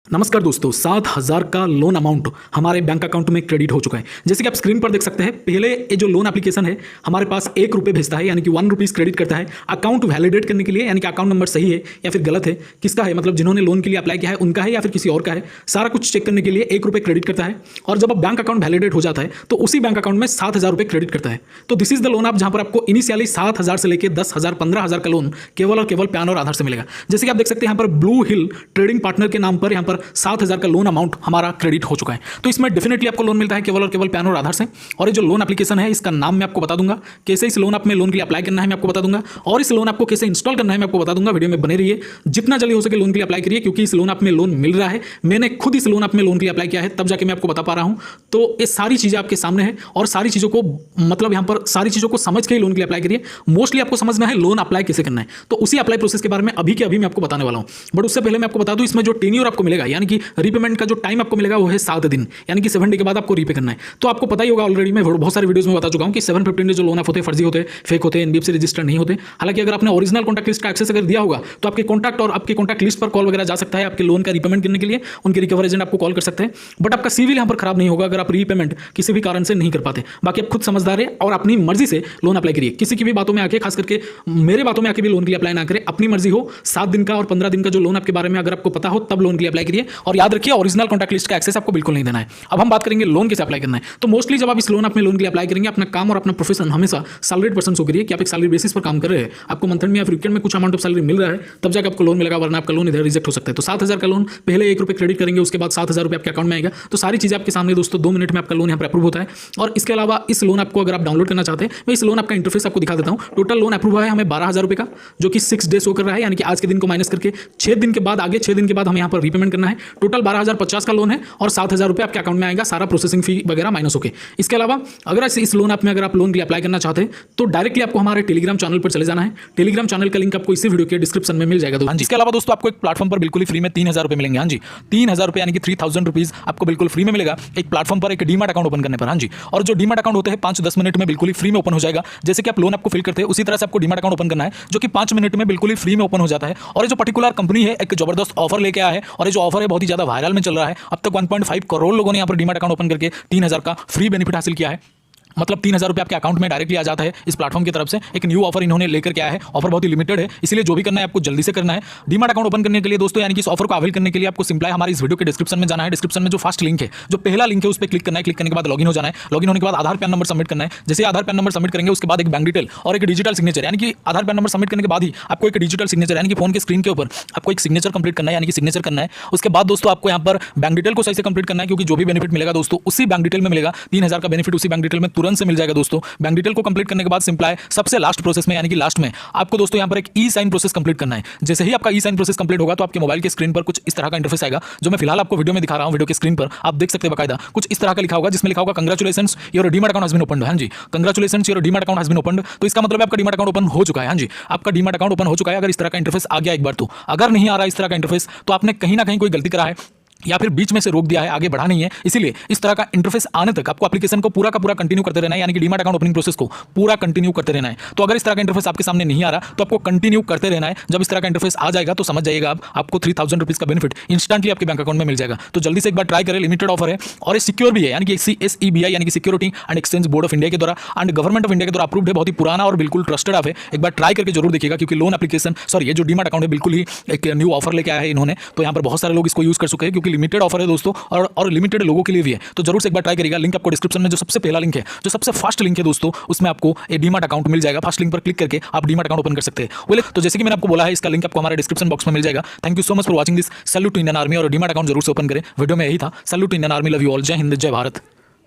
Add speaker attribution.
Speaker 1: नमस्कार दोस्तों, 7,000 का लोन अमाउंट हमारे बैंक अकाउंट में क्रेडिट हो चुका है। जैसे कि आप स्क्रीन पर देख सकते हैं, पहले ये जो लोन एप्लीकेशन है हमारे पास 1 रुपये भेजता है, यानी कि 1 रुपीज़ क्रेडिट करता है अकाउंट वैलिडेट करने के लिए, यानी कि अकाउंट नंबर सही है या फिर गलत है, किसका है, मतलब जिन्होंने लोन के लिए अप्लाई किया है उनका है या फिर किसी और का है, सारा कुछ चेक करने के लिए 1 रुपये क्रेडिट करता है। और जब अब बैंक अकाउंट वैलिडेट हो जाता है तो उसी बैंक अकाउंट में 7,000 रुपये क्रेडिट करता है। तो दिस इज द लोन आप जहाँ पर आपको इनिशियली 7,000 से लेकर 10,000 15,000 का लोन केवल और केवल पैन और आधार से मिलेगा। जैसे कि आप देख सकते हैं यहाँ पर ब्लू हिल ट्रेडिंग पार्टनर के नाम पर यहाँ पर 7,000 का लोन अमाउंट हमारा क्रेडिट हो चुका है। तो इसमें डेफिनेटली आपको लोन मिलता है केवल और केवल पैन और आधार से। और ये जो लोन एप्लीकेशन है इसका नाम मैं आपको बता दूंगा, कैसे इस लोन आप में लोन के लिए अप्लाई करना है मैं आपको बता दूंगा, और इस लोन आपको कैसे इंस्टॉल करना है मैं आपको बता दूंगा। वीडियो में बने रहिए, जितना जल्दी हो सके लोन के लिए अप्लाई करिए, क्योंकि इस लोन आप में लोन मिल रहा है। मैंने खुद इस लोन आप में लोन के लिए अप्लाई किया है, तब जाके मैं आपको बता पा रहा हूं। तो ये सारी चीजें आपके सामने है और सारी चीजों को मतलब यहाँ पर सारी चीजों को समझ के ही लोन के लिए अप्लाई करिए। मोस्टली आपको समझना है लोन अप्लाई कैसे करना है, तो उसी अप्लाई प्रोसेस के बारे में अभी के अभी मैं आपको बताने वाला हूं। बट उससे पहले मैं आपको बता दूं, इसमें जो टेन्योर आपको मिलेगा, यानी कि रीपेमेंट का जो टाइम आपको मिलेगा वो है 7 दिन, यानी कि 7 डे के बाद आपको रीपे करना है। तो आपको पता ही होगा, ऑलरेडी मैं बहुत सारे वीडियोस में बता चुका हूं कि 715 डे जो लोन आप होते हैं फर्जी होते हैं, फेक होते हैं, एनबीएफसी रजिस्टर्ड नहीं होते। हालांकि अगर आपने ओरिजिनल कॉन्टैक्ट लिस्ट का एक्सेस अगर दिया होगा तो आपके कॉन्टैक्ट और आपके कॉन्टैक्ट लिस्ट पर कॉल वगैरह जा सकता है आपके लोन का रीपेमेंट करने के लिए, उनके रिकवर एजेंट आपको कॉल कर सकते हैं। बट आपका सिविल यहाँ पर खराब नहीं होगा अगर आप रीपेमेंट किसी भी कारण से नहीं कर पाते। बाकी आप खुद समझदार है और अपनी मर्जी से लोन अप्लाई करिए। किसी की भी बातों में आके, खास करके मेरे बातों में आके भी लोन के लिए अप्लाई ना करें। अपनी मर्जी हो, 7 दिन का और 15 दिन का जो लोन आपके बारे में अगर आपको पता हो तब लोन के लिए अप्लाई करिए। और याद रखिए, ओरिजिनल कॉन्टैक्ट लिस्ट का एक्सेस आपको बिल्कुल नहीं देना है। अब हम बात करेंगे लोन कैसे अप्लाई करना है। तो मोस्टली जब आप इस लोन आप में लोन के लिए अप्लाई करेंगे, अपना काम और अपना प्रोफेशन हमेशा सैलरीड पर्सन शो करिए कि आप एक सैलरी बेसिस पर काम कर रहे हैं, आपको मंथन में या फिर वीकेंड में कुछ अमाउंट ऑफ सैलरी मिल रहा है, तब जाकर आपको लोन मिलेगा, वरना आपका लोन इधर रिजेक्ट हो सकता है। तो 7,000 का लोन पहले 1 रुपये क्रेडिट करेंगे, उसके बाद 7,000 रुपये आपके अकाउंट में आएगा। तो सारी चीजें आपके सामने दोस्तों 2 मिनट में आपका लोन यहाँ पर अप्रूव होता है। और इसके अलावा इस लोन आपको अगर आप डाउनलोड करना चाहते हैं, मैं इस लोन आपका इंटरफेस आपको दिखा देता हूँ। टोटल लोन अप्रूव है हमें 12,000 रुपये का, जो कि 6 डे शो कर रहा है, यानी कि आज के दिन को माइनस करके 6 दिन के बाद, आगे 6 दिन के बाद हमें यहाँ पर रीपेमेंट करना है। टोटल 12,050 का लोन है और 7,000 रुपये आपके अकाउंट में आएगा, सारा प्रोसेसिंग फी वगैरह माइनस होकर। इसके अलावा अगर इस लोन आप में अगर आप लोन के लिए अप्लाई करना चाहते हैं तो डायरेक्टली आपको हमारे टेलीग्राम चैनल पर चले जाना है। टेलीग्राम चैनल का लिंक आपको इसी वीडियो के डिस्क्रिप्शन में मिल जाएगा। इसके अलावा दोस्तों आपको एक प्लेटफॉर्म पर बिल्कुल फ्री में 3,000 रुपये मिलेंगे। हाँ जी, 3,000 रुपये यानी कि 3,000 रुपीज आपको बिल्कुल फ्री में मिलेगा एक प्लेटफॉर्म पर, एक डीमैट अकाउंट ओपन करने पर। हाँ जी, और जो डीमैट अकाउंट होते हैं 5-10 मिनट में बिल्कुल फ्री में ओपन हो जाएगा। जैसे कि आप लोन आपको फिल करते हैं उसी तरह से आपको डीमैट अकाउंट ओपन करना है, जो कि 5 मिनट में बिल्कुल फ्री में ओपन हो जाता है। और ये जो पर्टिकुलर कंपनी है एक जबरदस्त ऑफर लेके आया है, और ये जो ऑफर है बहुत ही ज्यादा वायरल में चल रहा है। अब तक 1.5 करोड़ लोगों ने यहाँ पर डीमैट अकाउंट ओपन करके 3,000 का फ्री बेनिफिट हासिल किया है। मतलब 3,000 रुपये आपके अकाउंट में डायरेक्टली आ जाता है इस प्लेटफॉर्म की तरफ से। एक न्यू ऑफर इन्होंने लेकर के आया है, ऑफर बहुत ही लिमिटेड है, इसलिए जो भी करना है आपको जल्दी से करना है। डीमैट अकाउंट ओपन करने के लिए दोस्तों, यानी कि इस ऑफर को अवेल करने के लिए आपको सिंपल हमारे इस वीडियो के डिस्क्रिप्शन में जाना है। डिस्क्रिप्शन में जो फर्स्ट लिंक है, जो पहला लिंक है, उस पर क्लिक करना है। क्लिक करने के बाद लॉगिन हो जाना है। लॉगिन होने के बाद आधार पैन नंबर सबमिट करना है। जैसे आधार पैन नंबर सबमिट करेंगे उसके बाद एक बैंक डिटेल और एक डिजिटल सिग्नेचर, यानी कि आधार पैन नंबर सबमिट करने के बाद ही आपको एक डिजिटल सिग्नेचर, यानी कि फोन के स्क्रीन के ऊपर आपको एक सिग्नेचर कंप्लीट करना है, यानी कि सिग्नेचर करना है। उसके बाद दोस्तों आपको यहाँ पर बैंक डिटेल को सही से कंप्लीट करना है, क्योंकि जो भी बेनिफिट मिलेगा दोस्तों उसी बैंक डिटेल में मिलेगा। 3,000 का बेनिफिट उसी बैंक डिटेल में तुरंत से मिल जाएगा दोस्तों। बैंक डिटेल को कंप्लीट करने के बाद सिंपल है सबसे लास्ट प्रोसेस में, यानी कि लास्ट में आपको दोस्तों यहाँ पर एक ई साइन प्रोसेस कंप्लीट करना है। जैसे ही आपका ई साइन प्रोसेस कंप्लीट होगा तो आपके मोबाइल के स्क्रीन पर कुछ इस तरह का इंटरफेस आएगा, जो मैं फिलहाल आपको वीडियो में दिखा रहा हूं। वीडियो के स्क्रीन पर आप देख सकते हैं बकायदा कुछ इस तरह का लिखा होगा, जिसमें लिखा होगा congratulations your demat account has been opened. हाँ जी, congratulations your demat account has been opened. तो इसका मतलब आपका डीमैट अकाउंट ओपन हो चुका है। हाँ जी, आपका डीमैट अकाउंट ओपन हो चुका है। अगर इस तरह का इंटरफेस आ गया एक बार तो, अगर नहीं आ रहा इस तरह का इंटरफेस तो आपने कहीं ना कहीं कोई गलती करा है या फिर बीच में से रोक दिया है, आगे बढ़ा नहीं है। इसीलिए इस तरह का इंटरफेस आने तक आपको एप्लीकेशन को पूरा का पूरा कंटिन्यू करते रहना है, यानी कि डीमैट अकाउंट ओपनिंग प्रोसेस को पूरा कंटिन्यू करते रहना है। तो अगर इस तरह का इंटरफेस आपके सामने नहीं आ रहा तो आपको कंटिन्यू करते रहना है। जब इस तरह का इंटरफेस आ जाएगा तो समझ जाइएगा आपको 3,000 रुपीज का बेनिफिट इंस्टेंटली आपके बैंक अकाउंट में मिल जाएगा। तो जल्दी से एक बार ट्राई करें, लिमिटेड ऑफर है और ये सिक्योर भी है, यानी कि SEBI यानी कि security and exchange board of India के द्वारा एंड गवर्नमेंट ऑफ इंडिया के द्वारा अप्रूव्ड है। बहुत ही पुराना और बिल्कुल ट्रस्टेड ऐप है। एक बार ट्राई करके जरूर देखिएगा, क्योंकि लोन एप्लीकेशन ये जो डीमैट अकाउंट है बिल्कुल ही एक न्यू ऑफर लेके आया है इन्होंने। तो यहाँ पर बहुत सारे लोग इसको यूज कर चुके हैं, क्योंकि लिमिटेड ऑफर है दोस्तों और लिमिटेड लोगों के लिए भी है। तो जरूर से एक बार ट्राई करिएगा। लिंक आपको डिस्क्रिप्शन में जो सबसे पहला लिंक है, जो सबसे फर्स्ट लिंक है दोस्तों, उसमें आपको एक डीमैट अकाउंट मिल जाएगा। फर्स्ट लिंक पर क्लिक करके आप डीमैट अकाउंट ओपन कर सकते हैं। बोले तो जैसे कि मैंने आपको बोला है, इसका लिंक आपको हमारे डिस्क्रिप्शन बॉक्स में मिल जाएगा। Thank you so much for watching this. Salute to Indian army, और डीमैट अकाउंट जरूर से ओपन करें। वीडियो में यही था। Salute to Indian army, love you all. जय हिंद, जय भारत।